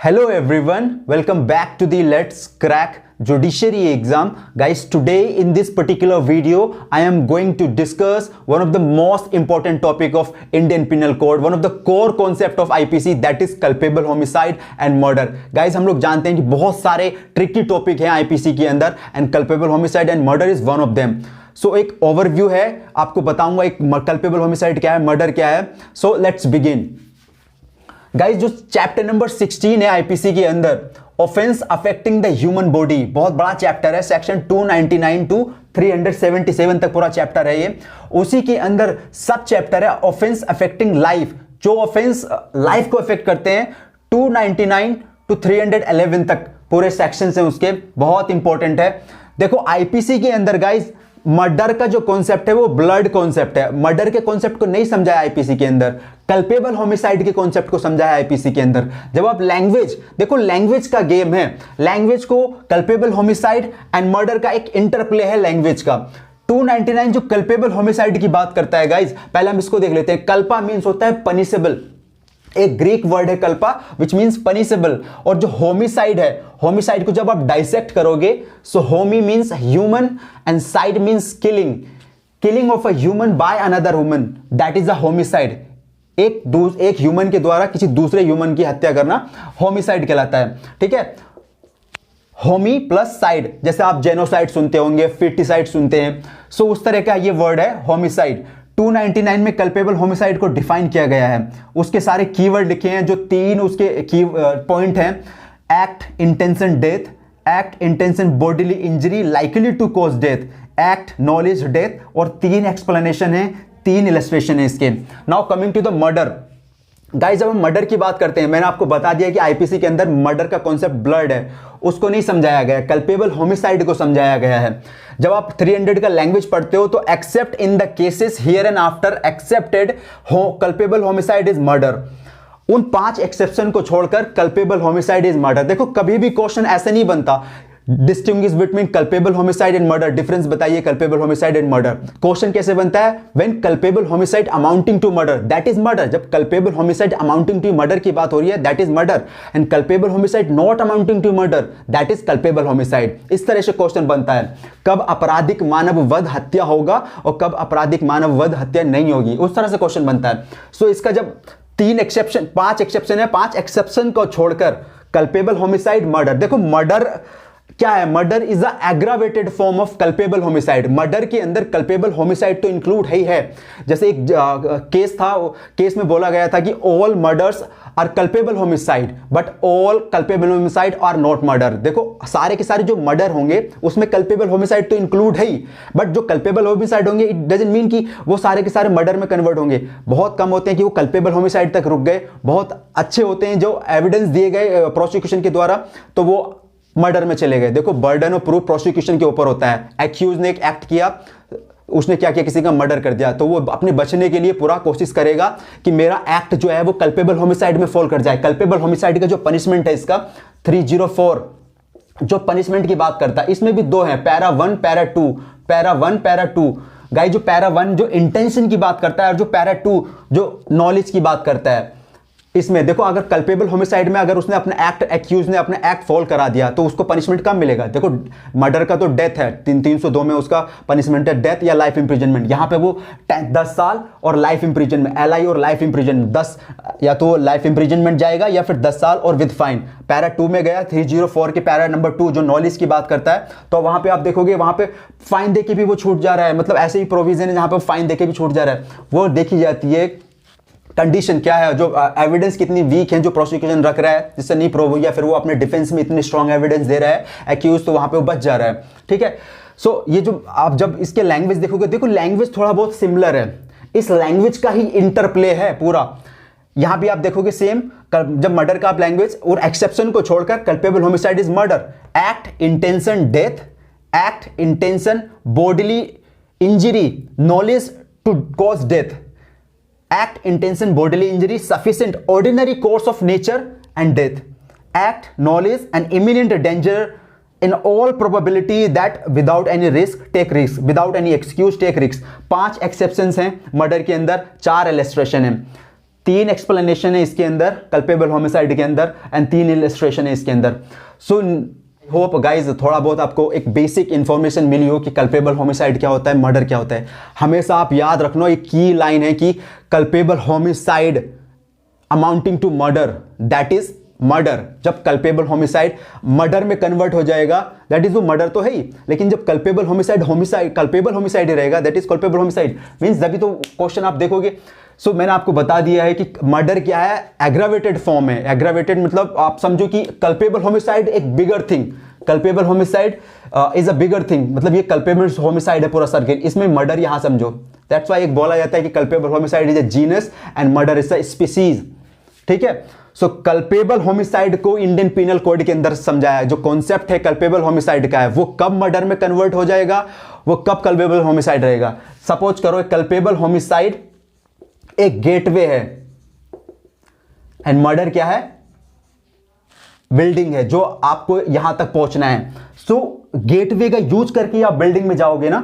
Hello everyone, welcome back to the Let's Crack Judiciary exam. Guys, today in this particular video, I am going to discuss one of the most important topic of Indian Penal Code, one of the core concept of IPC, that is culpable homicide and murder. Guys, हम लोग जानते हैं कि बहुत सारे tricky topic हैं IPC के अंदर and culpable homicide and murder is one of them. So एक overview है, आपको बताऊंगा एक culpable homicide क्या है, murder क्या है. So let's begin. गाइस जो चैप्टर नंबर 16 है आईपीसी के अंदर, offence affecting the human body, बहुत बड़ा चैप्टर है. सेक्शन 299 टू 377 तक पूरा चैप्टर है ये. उसी के अंदर सब चैप्टर है ऑफेंस अफेक्टिंग लाइफ, जो ऑफेंस लाइफ को अफेक्ट करते हैं. 299 टू 311 तक पूरे सेक्शन हैं उसके, बहुत इंपॉर्टेंट है. देखो आईपीसी के अंदर गाइस मर्डर का जो कॉन्सेप्ट है वो ब्लड कॉन्सेप्ट है. मर्डर के कॉन्सेप्ट को नहीं समझाया आईपीसी के अंदर, कल्पेबल होमिसाइड के कॉन्सेप्ट को समझाया आईपीसी के अंदर. जब आप लैंग्वेज देखो, लैंग्वेज का गेम है, लैंग्वेज को कल्पेबल होमिसाइड एंड मर्डर का एक इंटरप्ले है लैंग्वेज का. 299 जो कल्पेबल होमिसाइड की बात करता है गाइज, पहले हम इसको देख लेते हैं. कल्पा मीन्स होता है पनिशेबल, एक ग्रीक वर्ड है कल्पा विच मींस पनिशेबल. और जो होमिसाइड है, होमिसाइड को जब आप डाइसेक्ट करोगे, so homi means human and cide means killing, killing of a human by another human, that is a homicide. एक ह्यूमन के द्वारा किसी दूसरे ह्यूमन की हत्या करना होमिसाइड कहलाता है. ठीक है, होमी प्लस साइड, जैसे आप जेनोसाइड सुनते होंगे, फिटिसाइड सुनते हैं, सो उस तरह का ये वर्ड है होमिसाइड. 299 में कल्पेबल होमिसाइड को डिफाइन किया गया है. उसके सारे कीवर्ड लिखे हैं, जो तीन उसके की पॉइंट हैं: act, intention death, act intention bodily injury likely to cause death, act knowledge death, और तीन एक्सप्लेनेशन है, तीन इलस्ट्रेशन है इसके. Now coming to the murder. Guys जब हम मर्डर की बात करते हैं, मैंने आपको बता दिया कि आईपीसी के अंदर मर्डर का कॉन्सेप्ट ब्लड है, उसको नहीं समझाया गया, कल्पेबल होमिसाइड को समझाया गया है. जब आप 300 का लैंग्वेज पढ़ते हो तो accept in the cases here and after accepted culpable homicide is murder, उन 5 एक्सेप्शन को छोड़कर कल्पेबल होमिसाइड इज मर्डर. देखो कभी भी क्वेश्चन ऐसे नहीं बनता distinguish between culpable homicide and murder, difference बताइए culpable homicide and murder. Question कैसे बनता है? When culpable homicide amounting to murder, that is murder. जब culpable homicide amounting to murder की बात हो रही है, that is murder. And culpable homicide not amounting to murder, that is culpable homicide. इस तरह से क्वेश्चन बनता है. कब आपराधिक मानव वध हत्या होगा और कब आपराधिक मानव वध हत्या नहीं होगी, उस तरह से क्वेश्चन बनता है. सो इसका जब 5 एक्सेप्शन है, 5 एक्सेप्शन को छोड़कर कल्पेबल होमिसाइड मर्डर. देखो मर्डर क्या है? Murder is a aggravated form of culpable homicide. Murder के अंदर कल्पेबल होमिसाइड तो इंक्लूड ही है. जैसे एक केस था, केस में बोला गया था कि all murders are culpable homicide but all culpable homicide are not murder. देखो सारे के सारे जो मर्डर होंगे उसमें कल्पेबल होमिसाइड तो इंक्लूड है ही, बट जो कल्पेबल होमिसाइड होंगे इट डजंट मीन कि वो सारे के सारे मर्डर में कन्वर्ट होंगे. बहुत कम होते हैं कि वो कल्पेबल होमिसाइड तक रुक गए, बहुत अच्छे होते हैं जो एविडेंस दिए गए प्रोसिक्यूशन के द्वारा तो वो मर्डर में चले गए. देखो बर्डन ऑफ प्रूफ प्रोसिक्यूशन के ऊपर होता है. एक्यूज ने एक एक्ट किया, उसने क्या किया, किसी का मर्डर कर दिया, तो वो अपने बचने के लिए पूरा कोशिश करेगा कि मेरा एक्ट जो है वो कल्पेबल होमिसाइड में फॉल कर जाए. कल्पेबल होमिसाइड का जो पनिशमेंट है इसका 304 जो पनिशमेंट की बात करता है, इसमें भी 2 है, para 1 para 2. Para 1 para 2 guys, जो पैरा 1 जो इंटेंशन की बात करता है और जो पैरा 2 जो नॉलेज की बात करता है. इसमें देखो अगर कल्पेबल होमिसाइड में अगर उसने अपना एक्ट, एक्यूज ने अपना एक्ट फॉल करा दिया तो उसको पनिशमेंट कम मिलेगा. देखो मर्डर का तो डेथ है, 302 में उसका पनिशमेंट है डेथ या लाइफ इंप्रिजनमेंट. यहां पे वो 10 साल और लाइफ इंप्रिजनमेंट, एलआई और लाइफ इंप्रिजनमेंट, 10 या तो लाइफ इंप्रिजनमेंट जाएगा या फिर 10 साल और विद फाइन. पैरा 2 में गया 304 के पैरा नंबर 2 जो नॉलेज की बात करता है, तो वहां पे आप देखोगे वहां पे फाइन देके भी वो छूट जा रहा है. मतलब ऐसे ही प्रोविजन है जहां पे फाइन देके भी छूट जा रहा है. वो देखी जाती है कंडीशन क्या है, जो एविडेंस कितनी वीक है जो प्रोसिक्यूशन रख रहा है, जिससे नहीं प्रूव हुई, या फिर वो अपने डिफेंस में इतनी स्ट्रॉन्ग एविडेंस दे रहा है एक्यूज, तो वहां पे वो बच जा रहा है. ठीक है, सो ये जो आप जब इसके लैंग्वेज देखोगे, देखो लैंग्वेज थोड़ा बहुत सिमिलर है, इस लैंग्वेज का ही इंटरप्ले है पूरा. यहां भी आप देखोगे सेम, जब मर्डर का आप लैंग्वेज और एक्सेप्शन को छोड़कर culpable homicide is murder. Act intention death, act intention bodily injury, knowledge to cause death, act intention bodily injury sufficient ordinary course of nature and death, act knowledge and imminent danger in all probability that without any risk take risk, without any excuse take risk. 5 exceptions हैं murder के अंदर, 4 illustration हैं. 3 explanation है इसके अंदर culpable homicide के अंदर and 3 illustration है इसके अंदर। सो होप गाइज थोड़ा बहुत आपको एक बेसिक इंफॉर्मेशन मिली हो कि कल्पेबल होमिसाइड क्या होता है, मर्डर क्या होता है। हमेशा आप याद रखना एक की लाइन है कि culpable homicide amounting to murder, that is murder. जब कल्पेबल होमिसाइड मर्डर में कन्वर्ट हो जाएगा, दैट इज वो मर्डर तो है ही, लेकिन जब कल्पेबल होमिसाइड कल्पेबल होमिसाइड ही रहेगा, that is culpable homicide means तभी तो क्वेश्चन आप देखोगे। सो मैंने आपको बता दिया है कि मर्डर क्या है, एग्रावेटेड फॉर्म है। एग्रावेटेड मतलब आप समझो कि कल्पेबल होमिसाइड एक bigger thing, culpable homicide is a bigger thing, मतलब ये कल्पेबल होमिसाइड है पूरा सर्किल, इसमें मर्डर यहां समझो। दैट्स व्हाई एक बोला जाता है कि culpable homicide is a genus and murder is a species. ठीक है, सो कल्पेबल होमिसाइड को इंडियन पिनल कोड के अंदर समझाया, जो कॉन्सेप्ट है कल्पेबल होमिसाइड का है, वो कब मर्डर में कन्वर्ट हो जाएगा, वो कब कल्पेबल होमिसाइड रहेगा। सपोज करो कल्पेबल होमिसाइड एक गेटवे है एंड मर्डर क्या है, बिल्डिंग है जो आपको यहां तक पहुंचना है। सो गेटवे का यूज करके आप बिल्डिंग में जाओगे ना,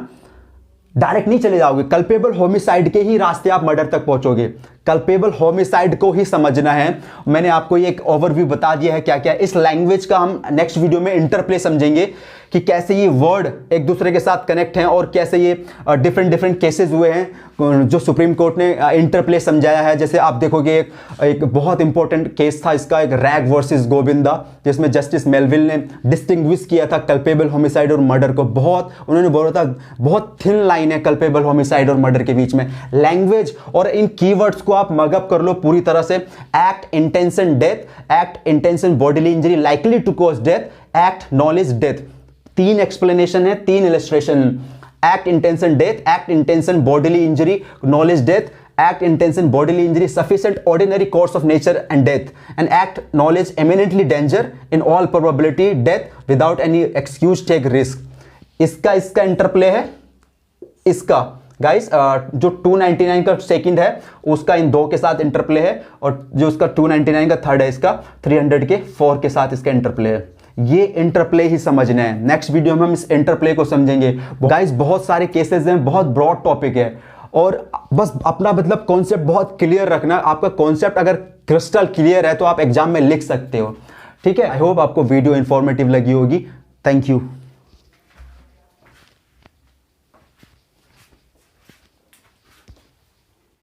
डायरेक्ट नहीं चले जाओगे, कल्पेबल होमिसाइड के ही रास्ते आप मर्डर तक पहुंचोगे। कल्पेबल होमिसाइड को ही समझना है। मैंने आपको ये एक ओवरव्यू बता दिया है क्या क्या। इस लैंग्वेज का हम नेक्स्ट वीडियो में इंटरप्ले समझेंगे कि कैसे ये वर्ड एक दूसरे के साथ कनेक्ट हैं और कैसे ये डिफरेंट केसेस हुए हैं जो सुप्रीम कोर्ट ने इंटरप्ले समझाया है। जैसे आप देखोगे एक बहुत इंपॉर्टेंट केस था इसका, एक रैग वर्सेस गोविंदा, जिसमें जस्टिस मेलविल ने डिस्टिंग्विश किया था कल्पेबल होमिसाइड और मर्डर को। उन्होंने बोला था बहुत थिन लाइन है कल्पेबल होमिसाइड और मर्डर के बीच में। लैंग्वेज और इन कीवर्ड्स को आप मगअप कर लो पूरी तरह से। Act, intention, death, act, intention, bodily injury, likely to cause death, act, knowledge, death. 3 explanation है, 3 illustration. Act, intention, death, act, intention, bodily injury, knowledge, death, act, intention, bodily injury, sufficient ordinary course of nature and death, and act, knowledge, eminently danger, in all probability death, without any excuse, take risk। इसका interplay है इसका guys, जो 299 का second है उसका इन 2 के साथ interplay है, और जो उसका 299 का थर्ड है इसका 300 के 4 के साथ इसका इंटरप्ले है। ये इंटरप्ले ही समझना है। नेक्स्ट वीडियो में हम इस इंटरप्ले को समझेंगे। गाइस बहुत सारे केसेस हैं, बहुत ब्रॉड टॉपिक है, और बस अपना मतलब कॉन्सेप्ट बहुत क्लियर रखना। आपका कॉन्सेप्ट अगर क्रिस्टल क्लियर है तो आप एग्जाम में लिख सकते हो। ठीक है, आई होप आपको वीडियो इंफॉर्मेटिव लगी होगी। Thank you.